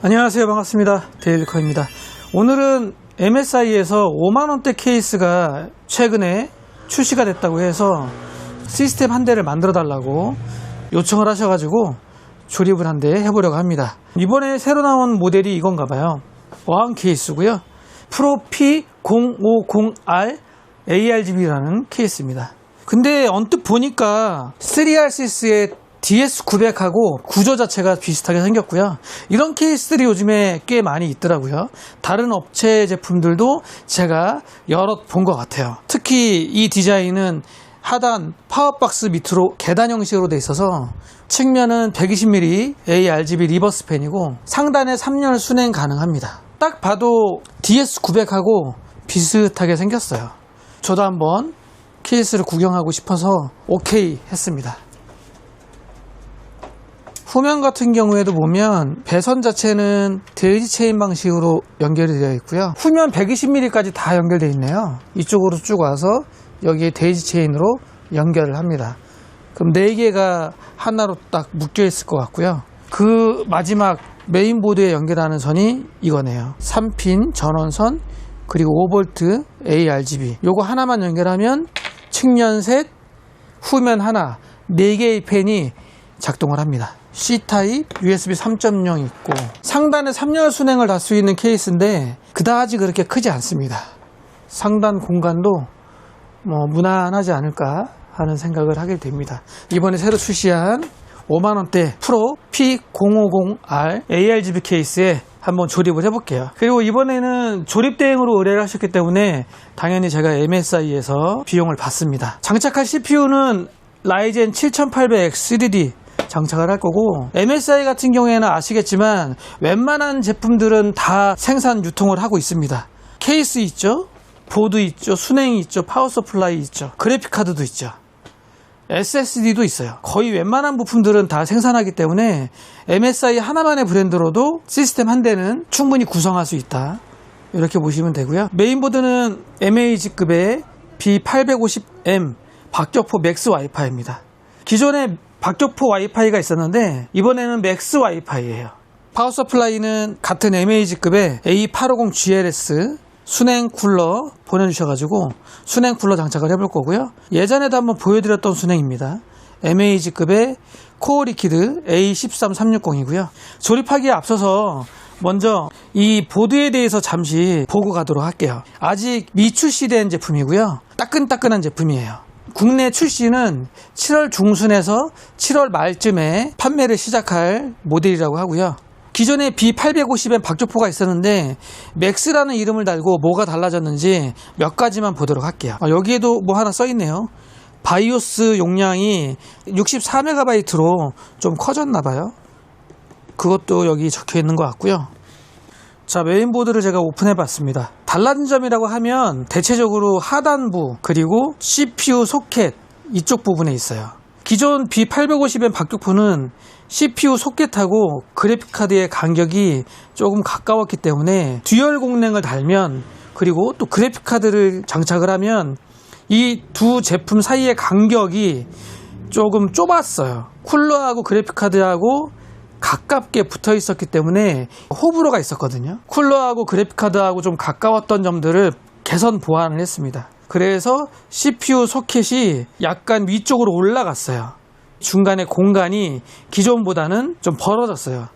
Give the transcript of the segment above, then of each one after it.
안녕하세요. 반갑습니다. 데일리커입니다. 오늘은 MSI에서 5만원대 케이스가 최근에 출시가 됐다고 해서 시스템 한 대를 만들어 달라고 요청을 하셔가지고 조립을 한 대 해보려고 합니다. 이번에 새로 나온 모델이 이건가 봐요. 어항 케이스고요. 프로 P050R ARGB라는 케이스입니다. 근데 언뜻 보니까 3RCS의 DS900하고 구조 자체가 비슷하게 생겼고요. 이런 케이스들이 요즘에 꽤 많이 있더라고요. 다른 업체 제품들도 제가 여러 본 것 같아요. 특히 이 디자인은 하단 파워박스 밑으로 계단 형식으로 돼 있어서 측면은 120mm ARGB 리버스 펜이고 상단에 3열 순행 가능합니다. 딱 봐도 DS900하고 비슷하게 생겼어요. 저도 한번 케이스를 구경하고 싶어서 오케이 했습니다. 후면 같은 경우에도 보면 배선 자체는 데이지 체인 방식으로 연결이 되어 있고요. 후면 120mm까지 다 연결되어 있네요. 이쪽으로 쭉 와서 여기에 데이지 체인으로 연결을 합니다. 그럼 4개가 하나로 딱 묶여 있을 것 같고요. 그 마지막 메인보드에 연결하는 선이 이거네요. 3핀 전원선 그리고 5V ARGB 요거 하나만 연결하면 측면 셋, 후면 하나 4개의 펜이 작동을 합니다. C타입, USB 3.0 있고 상단에 3열 순행을 달 수 있는 케이스인데 그다지 그렇게 크지 않습니다. 상단 공간도 무난하지 않을까 하는 생각을 하게 됩니다. 이번에 새로 출시한 5만원대 프로 P050R ARGB 케이스에 한번 조립을 해볼게요. 그리고 이번에는 조립 대행으로 의뢰를 하셨기 때문에 당연히 제가 MSI에서 비용을 받습니다. 장착할 CPU는 라이젠 7800X 3D 장착을 할 거고, MSI 같은 경우에는 아시겠지만 웬만한 제품들은 다 생산 유통을 하고 있습니다. 케이스 있죠, 보드 있죠, 순행이 있죠, 파워 서플라이 있죠, 그래픽 카드도 있죠, SSD도 있어요. 거의 웬만한 부품들은 다 생산하기 때문에 MSI 하나만의 브랜드로도 시스템 한 대는 충분히 구성할 수 있다, 이렇게 보시면 되고요. 메인보드는 MAG급의 B850M 박격포 맥스 와이파이입니다. 기존에 박격포 와이파이가 있었는데 이번에는 맥스 와이파이예요. 파워 서플라이는 같은 MAG급의 A850GLS 순행 쿨러 보내주셔가지고 순행 쿨러 장착을 해볼 거고요. 예전에도 한번 보여드렸던 순행입니다. MAG급의 코어 리퀴드 A13360이고요. 조립하기에 앞서서 먼저 이 보드에 대해서 잠시 보고 가도록 할게요. 아직 미출시된 제품이고요. 따끈따끈한 제품이에요. 국내 출시는 7월 중순에서 7월 말쯤에 판매를 시작할 모델이라고 하고요. 기존에 B850M 박격포가 있었는데 맥스라는 이름을 달고 뭐가 달라졌는지 몇 가지만 보도록 할게요. 여기에도 뭐 하나 써있네요. 바이오스 용량이 64MB로 좀 커졌나봐요. 그것도 여기 적혀 있는 것 같고요. 자, 메인보드를 제가 오픈해 봤습니다. 달라진 점이라고 하면 대체적으로 하단부 그리고 CPU 소켓 이쪽 부분에 있어요. 기존 B850M 박격포는 CPU 소켓하고 그래픽카드의 간격이 조금 가까웠기 때문에 듀얼 공랭을 달면, 그리고 또 그래픽카드를 장착을 하면 이 두 제품 사이의 간격이 조금 좁았어요. 쿨러하고 그래픽카드하고 가깝게 붙어 있었기 때문에 호불호가 있었거든요. 쿨러하고 그래픽카드하고 좀 가까웠던 점들을 개선 보완을 했습니다. 그래서 CPU 소켓이 약간 위쪽으로 올라갔어요. 중간에 공간이 기존보다는 좀 벌어졌어요.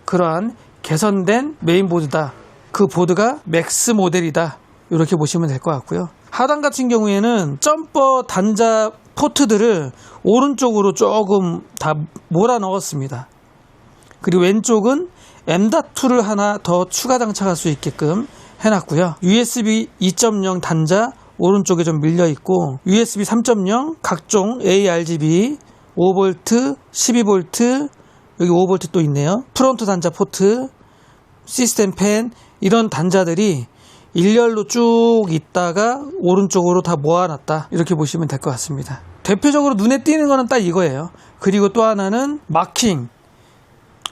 그러한 개선된 메인보드다. 그 보드가 맥스 모델이다, 이렇게 보시면 될 것 같고요. 하단 같은 경우에는 점퍼 단자 포트들을 오른쪽으로 조금 다 몰아 넣었습니다. 그리고 왼쪽은 M.2를 하나 더 추가 장착할 수 있게끔 해놨고요. USB 2.0 단자 오른쪽에 좀 밀려 있고, USB 3.0 각종 ARGB 5V, 12V, 여기 5V 또 있네요. 프론트 단자 포트, 시스템 펜, 이런 단자들이 일렬로 쭉 있다가 오른쪽으로 다 모아놨다, 이렇게 보시면 될 것 같습니다. 대표적으로 눈에 띄는 거는 딱 이거예요. 그리고 또 하나는 마킹,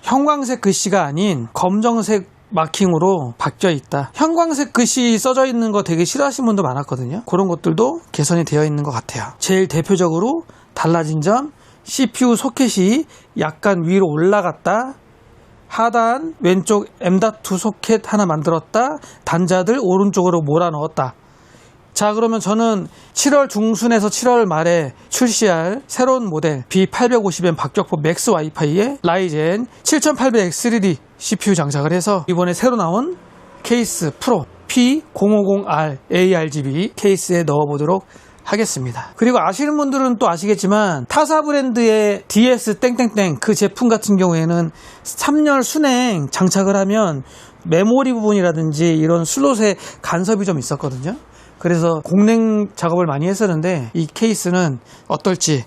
형광색 글씨가 아닌 검정색 마킹으로 바뀌어 있다. 형광색 글씨 써져 있는 거 되게 싫어하시는 분도 많았거든요. 그런 것들도 개선이 되어 있는 것 같아요. 제일 대표적으로 달라진 점, CPU 소켓이 약간 위로 올라갔다 하단 왼쪽 M.2 소켓 하나 만들었다. 단자들 오른쪽으로 몰아 넣었다. 자, 그러면 저는 7월 중순에서 7월 말에 출시할 새로운 모델 B850M 박격포 맥스 와이파이에 라이젠 7800X3D CPU 장착을 해서 이번에 새로 나온 케이스 프로 P050R ARGB 케이스에 넣어보도록 하겠습니다. 그리고 아시는 분들은 또 아시겠지만 타사 브랜드의 DS 땡땡땡 그 제품 같은 경우에는 3열 순행 장착을 하면 메모리 부분이라든지 이런 슬롯에 간섭이 좀 있었거든요. 그래서 공랭 작업을 많이 했었는데 이 케이스는 어떨지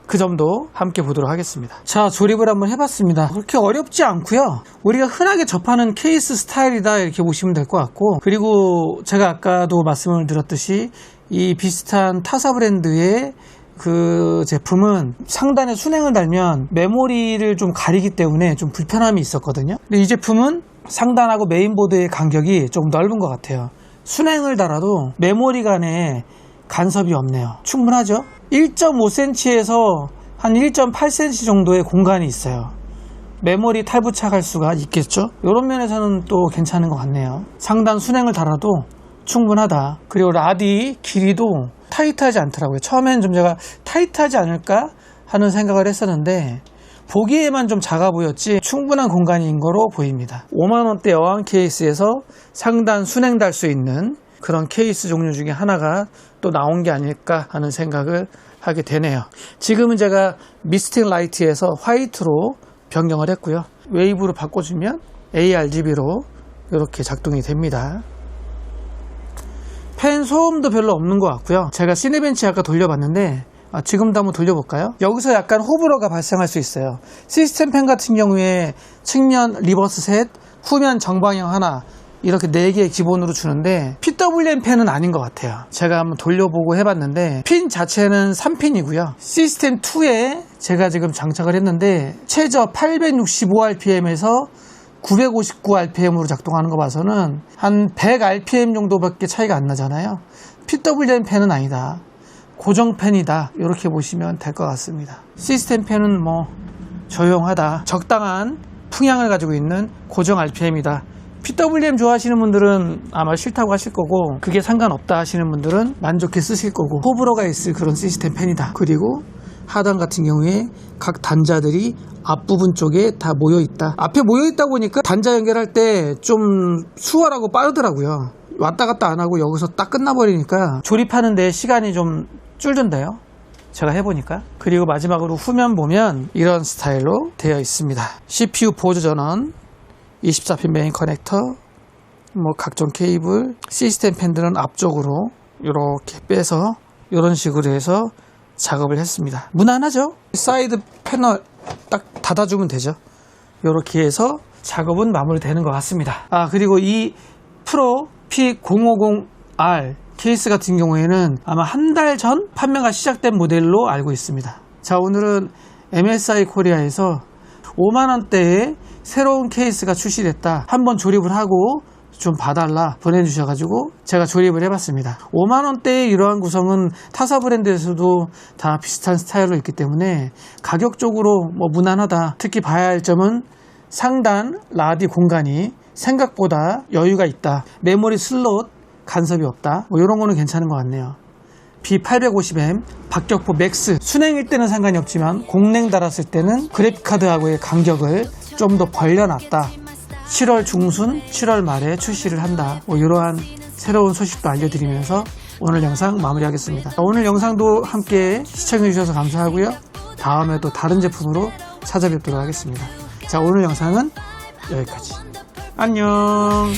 그 점도 함께 보도록 하겠습니다. 자, 조립을 한번 해봤습니다. 그렇게 어렵지 않고요. 우리가 흔하게 접하는 케이스 스타일이다 이렇게 보시면 될 것 같고, 그리고 제가 아까도 말씀을 드렸듯이 이 비슷한 타사 브랜드의 그 제품은 상단에 순행을 달면 메모리를 좀 가리기 때문에 좀 불편함이 있었거든요. 근데 이 제품은 상단하고 메인보드의 간격이 좀 넓은 것 같아요. 순행을 달아도 메모리 간에 간섭이 없네요. 충분하죠? 1.5cm에서 한 1.8cm 정도의 공간이 있어요. 메모리 탈부착할 수가 있겠죠? 이런 면에서는 또 괜찮은 것 같네요. 상단 순행을 달아도 충분하다. 그리고 라디 길이도 타이트하지 않더라고요. 처음엔 좀 제가 타이트하지 않을까 하는 생각을 했었는데 보기에만 좀 작아 보였지 충분한 공간인 거로 보입니다. 5만원대 여왕 케이스에서 상단 순행 달 수 있는 그런 케이스 종류 중에 하나가 또 나온 게 아닐까 하는 생각을 하게 되네요. 지금은 제가 미스틱 라이트에서 화이트로 변경을 했고요. 웨이브로 바꿔주면 ARGB로 이렇게 작동이 됩니다. 펜 소음도 별로 없는 것 같고요. 제가 시네벤치 아까 돌려봤는데 지금도 한번 돌려볼까요? 여기서 약간 호불호가 발생할 수 있어요. 시스템 펜 같은 경우에 측면 리버스 셋, 후면 정방향 하나 이렇게 4개 기본으로 주는데 PWM 펜은 아닌 것 같아요. 제가 한번 돌려보고 해봤는데 핀 자체는 3핀이고요. 시스템 2에 제가 지금 장착을 했는데 최저 865rpm에서 959rpm으로 작동하는 거 봐서는 한 100rpm 정도밖에 차이가 안 나잖아요. PWM 펜은 아니다. 고정 펜이다. 이렇게 보시면 될 것 같습니다. 시스템 펜은 뭐 조용하다. 적당한 풍향을 가지고 있는 고정 RPM이다. PWM 좋아하시는 분들은 아마 싫다고 하실 거고, 그게 상관없다 하시는 분들은 만족해 쓰실 거고, 호불호가 있을 그런 시스템 펜이다. 그리고 하단 같은 경우에 각 단자들이 앞부분 쪽에 다 모여있다. 앞에 모여있다 보니까 단자 연결할 때 좀 수월하고 빠르더라고요. 왔다 갔다 안 하고 여기서 딱 끝나버리니까 조립하는데 시간이 좀 줄던데요. 제가 해보니까. 그리고 마지막으로 후면 보면 이런 스타일로 되어 있습니다. CPU 보조 전원, 24핀 메인 커넥터, 뭐 각종 케이블, 시스템 팬들은 앞쪽으로 이렇게 빼서 이런 식으로 해서 작업을 했습니다. 무난하죠? 사이드 패널 딱 닫아주면 되죠. 이렇게 해서 작업은 마무리되는 것 같습니다. 그리고 이 프로 P050R 케이스 같은 경우에는 아마 한 달 전 판매가 시작된 모델로 알고 있습니다. 자, 오늘은 MSI 코리아에서 5만원대에 새로운 케이스가 출시됐다. 한번 조립을 하고 좀 봐달라 보내주셔가지고 제가 조립을 해봤습니다. 5만원대의 이러한 구성은 타사 브랜드에서도 다 비슷한 스타일로 있기 때문에 가격적으로 뭐 무난하다. 특히 봐야 할 점은 상단 라디 공간이 생각보다 여유가 있다. 메모리 슬롯 간섭이 없다. 뭐 이런 거는 괜찮은 것 같네요. B850M 박격포 맥스 순행일 때는 상관이 없지만 공랭 달았을 때는 그래픽카드하고의 간격을 좀 더 벌려놨다. 7월 중순 7월 말에 출시를 한다. 뭐 이러한 새로운 소식도 알려드리면서 오늘 영상 마무리하겠습니다. 오늘 영상도 함께 시청해주셔서 감사하고요. 다음에 또 다른 제품으로 찾아뵙도록 하겠습니다. 자, 오늘 영상은 여기까지. 안녕.